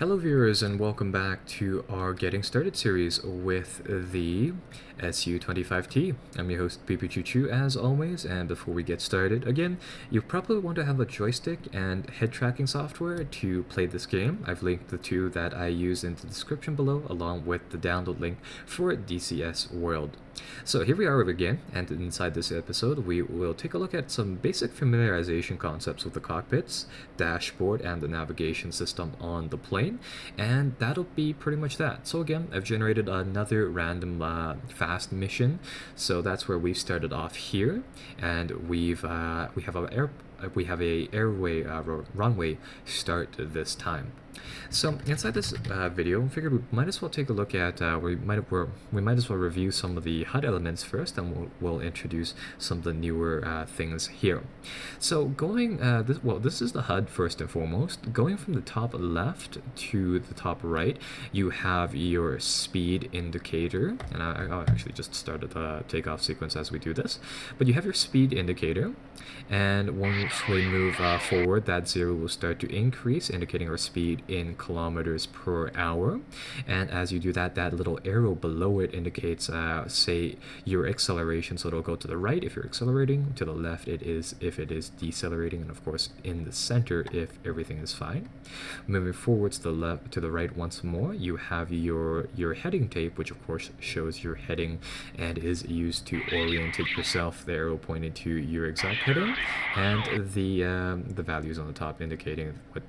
Hello viewers and welcome back to our Getting Started series with the SU-25T. I'm your host Pipu Choo Choo as always, and before we get started, again, you probably want to have a joystick and head tracking software to play this game. I've linked the two that I use in the description below along with the download link for DCS World. So here we are again, and inside this episode we will take a look at some basic familiarization concepts with the cockpits, dashboard, and the navigation system on the plane, and that'll be pretty much that. So again, I've generated another random fast mission, so that's where we've started off here, and we have a runway start this time. So inside this video, I figured we might as well take a look at we might as well review some of the HUD elements first, and we'll introduce some of the newer things here. So going this is the HUD first and foremost. Going from the top left to the top right, you have your speed indicator, and I'll actually just start the takeoff sequence as we do this. But you have your speed indicator, and once we move forward, that zero will start to increase, indicating our speed in kilometers per hour. And as you do that, that little arrow below it indicates say your acceleration, so it'll go to the right if you're accelerating, to the left it is if it is decelerating, and of course in the center if everything is fine. Moving forwards to the left, to the right once more, you have your heading tape, which of course shows your heading and is used to orientate yourself, the arrow pointing to your exact heading, and the values on the top indicating what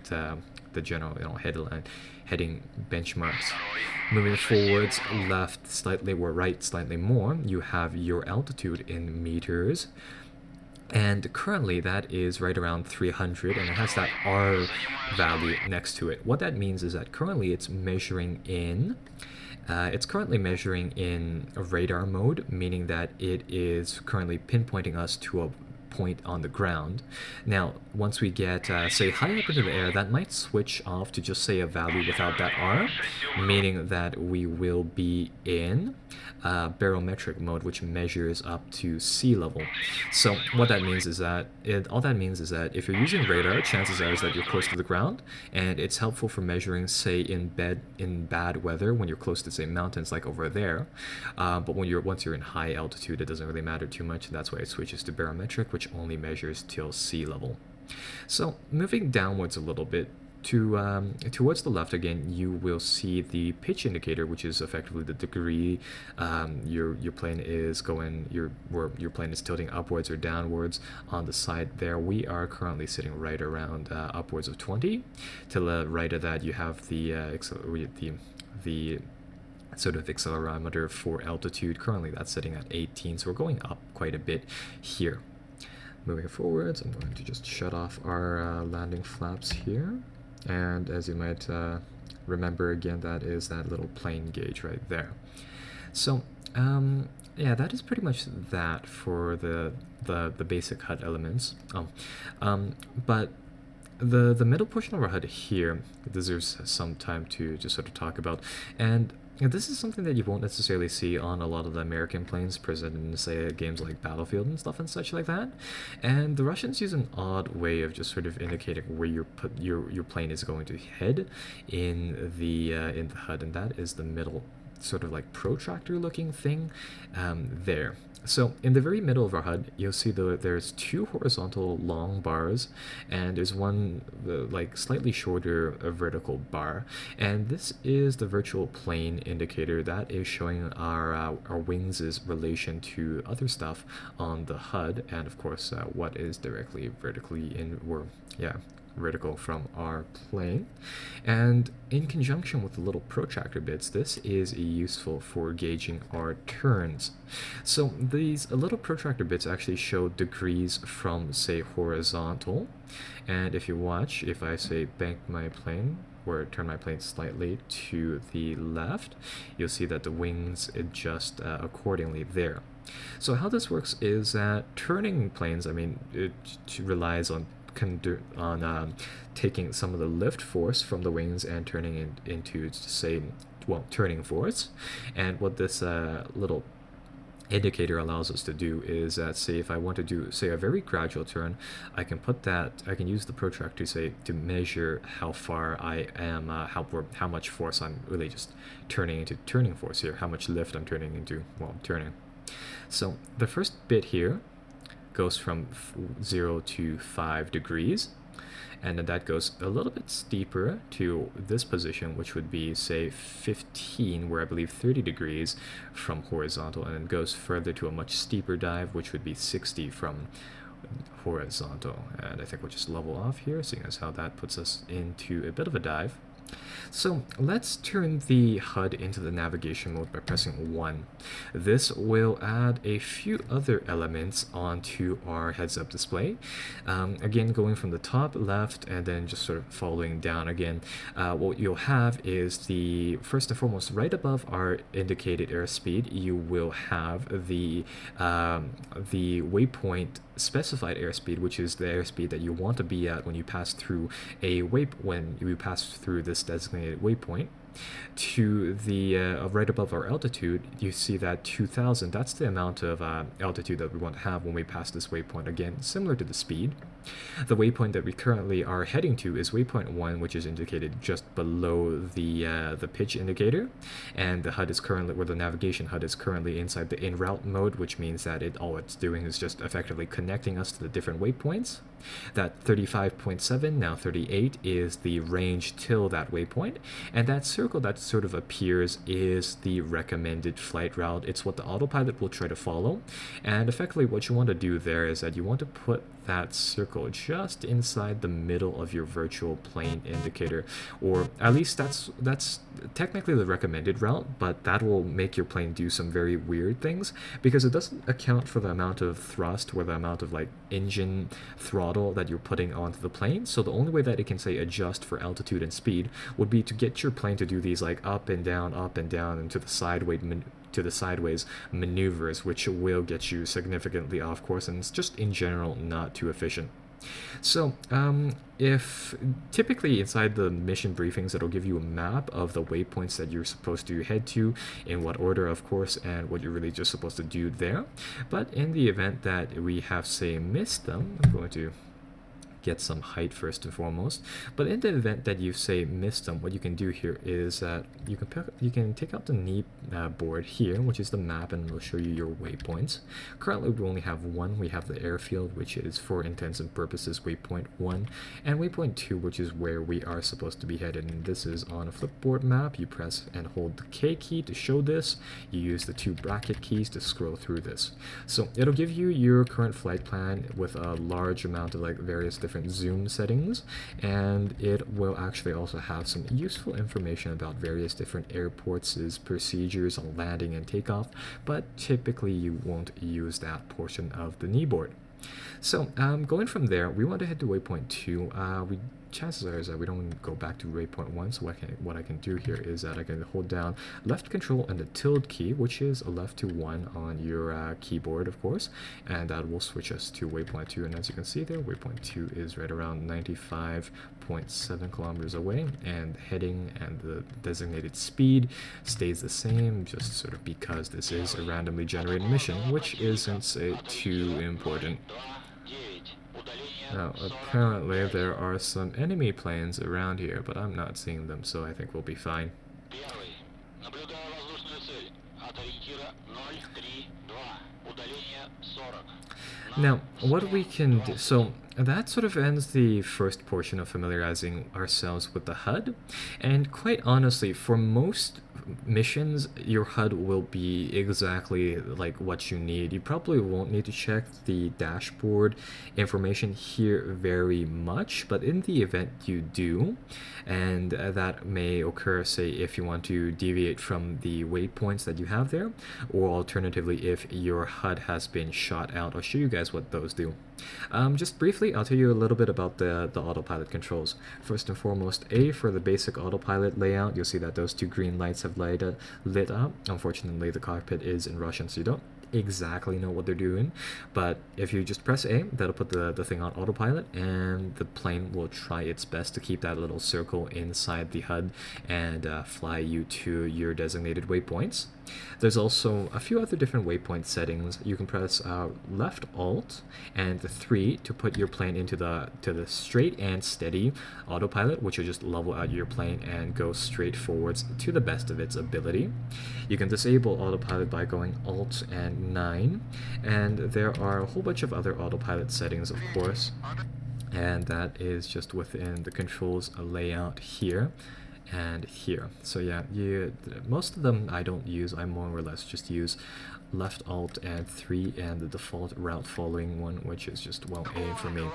the general heading benchmarks. Moving forwards, left slightly or right slightly more, you have your altitude in meters, and currently that is right around 300, and it has that R value next to it. What that means is that currently it's measuring in radar mode, meaning that it is currently pinpointing us to a point on the ground. Now, once we get, say, high up into the air, that might switch off to just say a value without that R, meaning that we will be in barometric mode, which measures up to sea level. So what that means is that if you're using radar, chances are is that you're close to the ground, and it's helpful for measuring, say, in bad weather when you're close to, say, mountains like over there. But once you're in high altitude, it doesn't really matter too much. That's why it switches to barometric, which only measures till sea level. So moving downwards a little bit, towards the left again, you will see the pitch indicator, which is effectively the degree your plane is going, your plane is tilting upwards or downwards on the side there. We are currently sitting right around upwards of 20. To the right of that, you have the sort of accelerometer for altitude. Currently that's sitting at 18, so we're going up quite a bit here. Moving forwards, I'm going to just shut off our landing flaps here. And as you might remember, again, that is that little plane gauge right there. So yeah, that is pretty much that for the basic HUD elements. But the middle portion of our HUD here deserves some time to just sort of talk about. And this is something that you won't necessarily see on a lot of the American planes present in, say, games like Battlefield and stuff and such like that. And the Russians use an odd way of just sort of indicating where your plane is going to head in the HUD, and that is the middle sort of like protractor looking thing there. So in the very middle of our HUD, you'll see there's two horizontal long bars, and there's one like slightly shorter vertical bar, and this is the virtual plane indicator that is showing our wings' relation to other stuff on the HUD, and of course what is directly vertical from our plane. And in conjunction with the little protractor bits, this is useful for gauging our turns. So these little protractor bits actually show degrees from, say, horizontal, and if you watch, if I say bank my plane or turn my plane slightly to the left, you'll see that the wings adjust accordingly there. So how this works is that turning planes, it relies on taking some of the lift force from the wings and turning it into, say, turning force. And what this little indicator allows us to do is that, say, if I want to do, say, a very gradual turn, I can use the protractor, say, to measure how far I am, how much force I'm really just turning into turning force here, how much lift I'm turning into while I'm turning. So the first bit here goes from 0 to 5 degrees, and then that goes a little bit steeper to this position, which would be, say, 15, where I believe 30 degrees from horizontal, and then goes further to a much steeper dive, which would be 60 from horizontal. And I think we'll just level off here, seeing as how that puts us into a bit of a dive. So let's turn the HUD into the navigation mode by pressing 1. This will add a few other elements onto our heads-up display. Again, going from the top left and then just sort of following down again, what you'll have is first and foremost, right above our indicated airspeed, you will have the waypoint specified airspeed, which is the airspeed that you want to be at when you pass through when you pass through this designated waypoint. To the right above our altitude, you see that 2000. That's the amount of altitude that we want to have when we pass this waypoint. Again, similar to the speed. The waypoint that we currently are heading to is waypoint 1, which is indicated just below the pitch indicator, and the HUD is currently, where the navigation HUD is currently inside the in route mode, which means that all it's doing is just effectively connecting us to the different waypoints. That 35.7, now 38, is the range till that waypoint, and that circle that sort of appears is the recommended flight route. It's what the autopilot will try to follow, and effectively what you want to do there is that you want to put that circle just inside the middle of your virtual plane indicator, or at least that's technically the recommended route, but that will make your plane do some very weird things, because it doesn't account for the amount of thrust or the amount of like engine throttle that you're putting onto the plane. So the only way that it can, say, adjust for altitude and speed would be to get your plane to do these like up and down, and to the sideways maneuvers, which will get you significantly off course, and it's just in general not too efficient. So if typically inside the mission briefings, it'll give you a map of the waypoints that you're supposed to head to, in what order, of course, and what you're really just supposed to do there. But in the event that we have, say, missed them, I'm going to get some height first and foremost. But in the event that you, say, missed them, what you can do here is that you can take out the knee board here, which is the map, and it'll show you your waypoints. Currently, we only have one. We have the airfield, which is, for intents and purposes, waypoint 1, and waypoint 2, which is where we are supposed to be headed. And this is on a flipboard map. You press and hold the K key to show this. You use the 2 bracket keys to scroll through this. So it'll give you your current flight plan with a large amount of like various different zoom settings, and it will actually also have some useful information about various different airports' procedures on landing and takeoff, but typically you won't use that portion of the knee board. So going from there, we want to head to waypoint 2. Chances are is that we don't go back to waypoint 1, so what I can do here is that I can hold down left control and the tilde key, which is a left to 1 on your keyboard, of course, and that will switch us to waypoint 2. And as you can see there, waypoint 2 is right around 95.7 kilometers away, and heading and the designated speed stays the same, just sort of because this is a randomly generated mission, which isn't, say, too important. Now, apparently there are some enemy planes around here, but I'm not seeing them, so I think we'll be fine. Now, what we can do, so that sort of ends the first portion of familiarizing ourselves with the HUD, and quite honestly, for most missions, your HUD will be exactly like what you need. You probably won't need to check the dashboard information here very much, but in the event you do, and that may occur, say, if you want to deviate from the waypoints that you have there, or alternatively if your HUD has been shot out. I'll show you guys what those do. Just briefly, I'll tell you a little bit about the autopilot controls. First and foremost, A, for the basic autopilot layout, you'll see that those 2 green lights have lit up. Unfortunately, the cockpit is in Russian, so you don't exactly know what they're doing, but if you just press A, that'll put the thing on autopilot, and the plane will try its best to keep that little circle inside the HUD and fly you to your designated waypoints. There's also a few other different waypoint settings. You can press left Alt and the 3 to put your plane into the straight and steady autopilot, which will just level out your plane and go straight forwards to the best of its ability. You can disable autopilot by going Alt and 9, and there are a whole bunch of other autopilot settings, of course, and that is just within the controls layout here and here. So yeah, most of them I don't use. I more or less just use left Alt and 3 and the default route following one, which is just well A for me.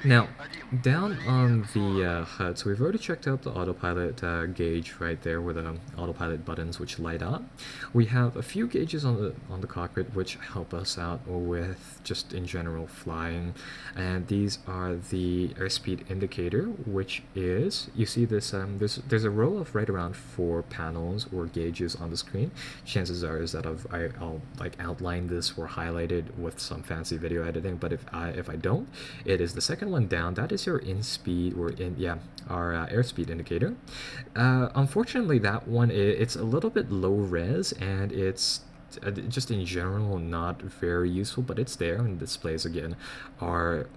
Now, down on the HUD, so we've already checked out the autopilot gauge right there with the autopilot buttons which light up. We have a few gauges on the cockpit which help us out with just in general flying, and these are the Airspeed Indicator, which is, you see this, there's a row of right around 4 panels or gauges on the screen. Chances are is that I'll like outline this or highlight it with some fancy video editing, but if I don't, it is the second one down. That is your our airspeed indicator. Unfortunately, that one it's a little bit low res, and it's just in general not very useful, but it's there and displays again our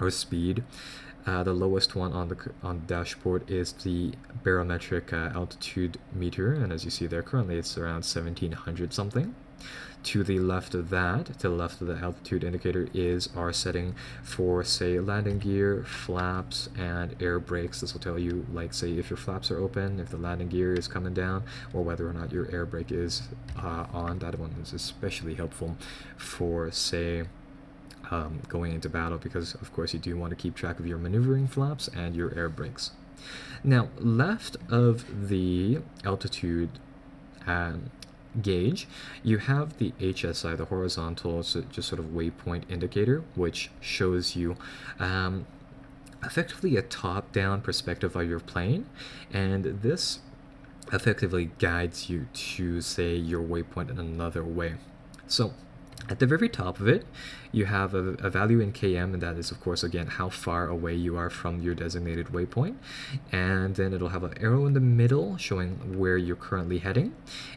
speed. The lowest one on the dashboard is the barometric altitude meter, and as you see there, currently it's around 1700 something. To the left of that, to the left of the altitude indicator, is our setting for, say, landing gear, flaps, and air brakes. This will tell you, like, say, if your flaps are open, if the landing gear is coming down, or whether or not your air brake is on. That one is especially helpful for, say, going into battle, because, of course, you do want to keep track of your maneuvering flaps and your air brakes. Now, left of the altitude gauge, you have the HSI, the horizontal, so just sort of waypoint indicator, which shows you effectively a top-down perspective of your plane, and this effectively guides you to, say, your waypoint in another way. So at the very top of it, you have a value in km, and that is, of course, again, how far away you are from your designated waypoint. And then it'll have an arrow in the middle showing where you're currently heading,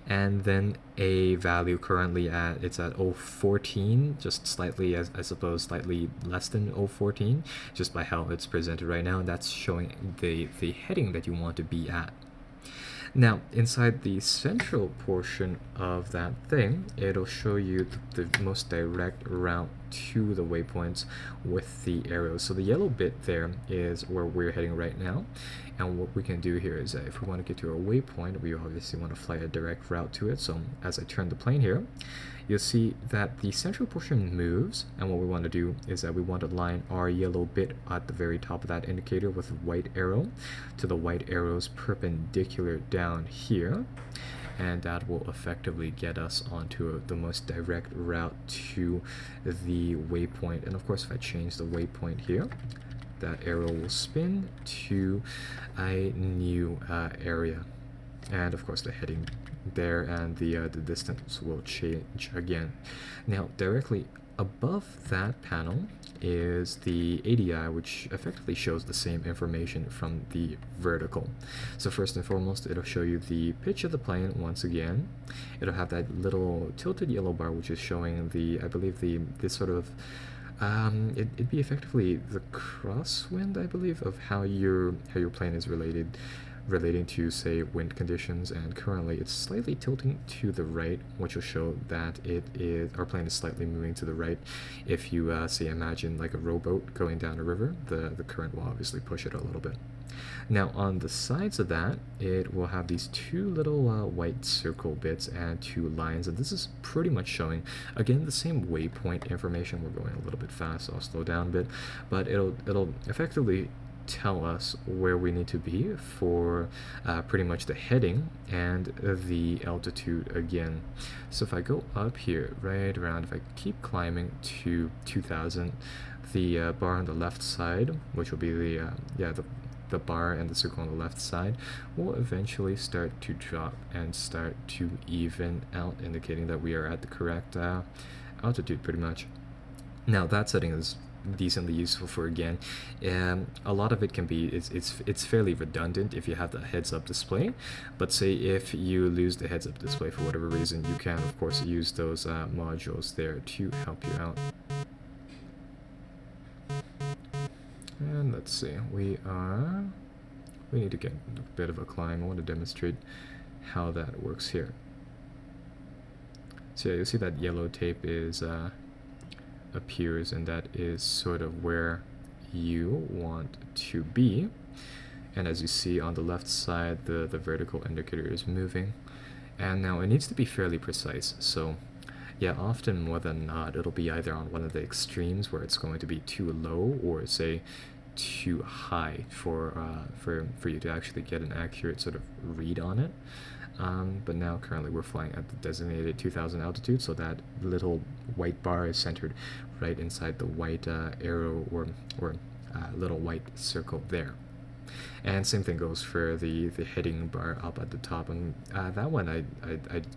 and then a value currently it's at 014, just slightly, I suppose, slightly less than 014, just by how it's presented right now, and that's showing the heading that you want to be at. Now, inside the central portion of that thing, it'll show you the most direct route to the waypoints with the arrows. So the yellow bit there is where we're heading right now. And what we can do here is that if we want to get to a waypoint, we obviously want to fly a direct route to it. So as I turn the plane here, you'll see that the central portion moves, and what we want to do is that we want to line our yellow bit at the very top of that indicator with a white arrow to the white arrows perpendicular down here, and that will effectively get us onto the most direct route to the waypoint. And of course, if I change the waypoint here, that arrow will spin to a new area, and of course the heading there and the distance will change again. Now, directly above that panel is the ADI, which effectively shows the same information from the vertical. So first and foremost, it'll show you the pitch of the plane once again. It'll have that little tilted yellow bar, which is showing I believe this sort of it'd be effectively the crosswind, I believe, of how your plane is relating to, say, wind conditions, and currently it's slightly tilting to the right, which will show that our plane is slightly moving to the right. If you say, imagine like a rowboat going down a river, the current will obviously push it a little bit. Now on the sides of that, it will have these two little white circle bits and two lines, and this is pretty much showing, again, the same waypoint information. We're going a little bit fast, so I'll slow down a bit, but it'll effectively tell us where we need to be for pretty much the heading and the altitude again. So if I go up here right around, if I keep climbing to 2000, the bar on the left side, which will be the the bar and the circle on the left side will eventually start to drop and start to even out, indicating that we are at the correct altitude pretty much. Now that setting is decently useful for, again, a lot of it can be, it's fairly redundant if you have the heads-up display, but say if you lose the heads-up display for whatever reason, you can of course use those modules there to help you out. And let's see, we need to get a bit of a climb. I want to demonstrate how that works here. So yeah, you'll see that yellow tape is appears, and that is sort of where you want to be. And as you see on the left side, the vertical indicator is moving, and now it needs to be fairly precise. So yeah, often more than not, it'll be either on one of the extremes where it's going to be too low, or say too high for you to actually get an accurate sort of read on it. But now currently we're flying at the designated 2000 altitude, so that little white bar is centered right inside the white arrow or little white circle there. And same thing goes for the heading bar up at the top, and that one I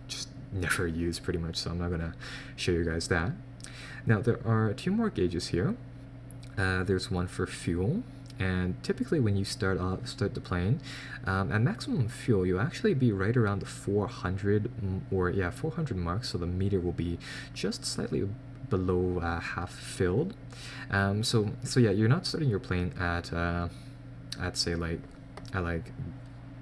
just never use pretty much, so I'm not gonna show you guys that. Now there are two more gauges here. There's one for fuel, and typically when you start the plane at maximum fuel, you'll actually be right around the 400 mark, so the meter will be just slightly below half filled. So yeah, you're not starting your plane at say like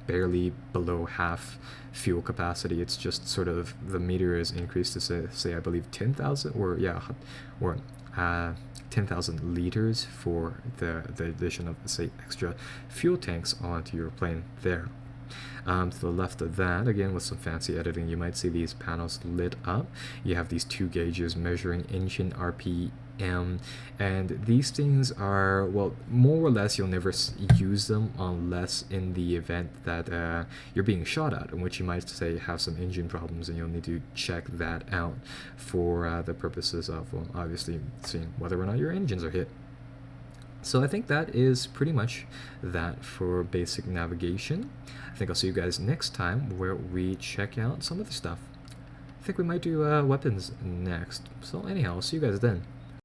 barely below half fuel capacity. It's just sort of the meter is increased to say I believe 10,000 or 10,000 liters for the addition of, say, extra fuel tanks onto your plane there. To the left of that, again with some fancy editing, you might see these panels lit up. You have these two gauges measuring engine RPM, and these things are, well, more or less you'll never use them unless in the event that you're being shot at, in which you might say have some engine problems, and you'll need to check that out for the purposes of, well, obviously seeing whether or not your engines are hit. So I think that is pretty much that for basic navigation. I think I'll see you guys next time where we check out some other stuff. I think we might do weapons next. So anyhow, I'll see you guys then.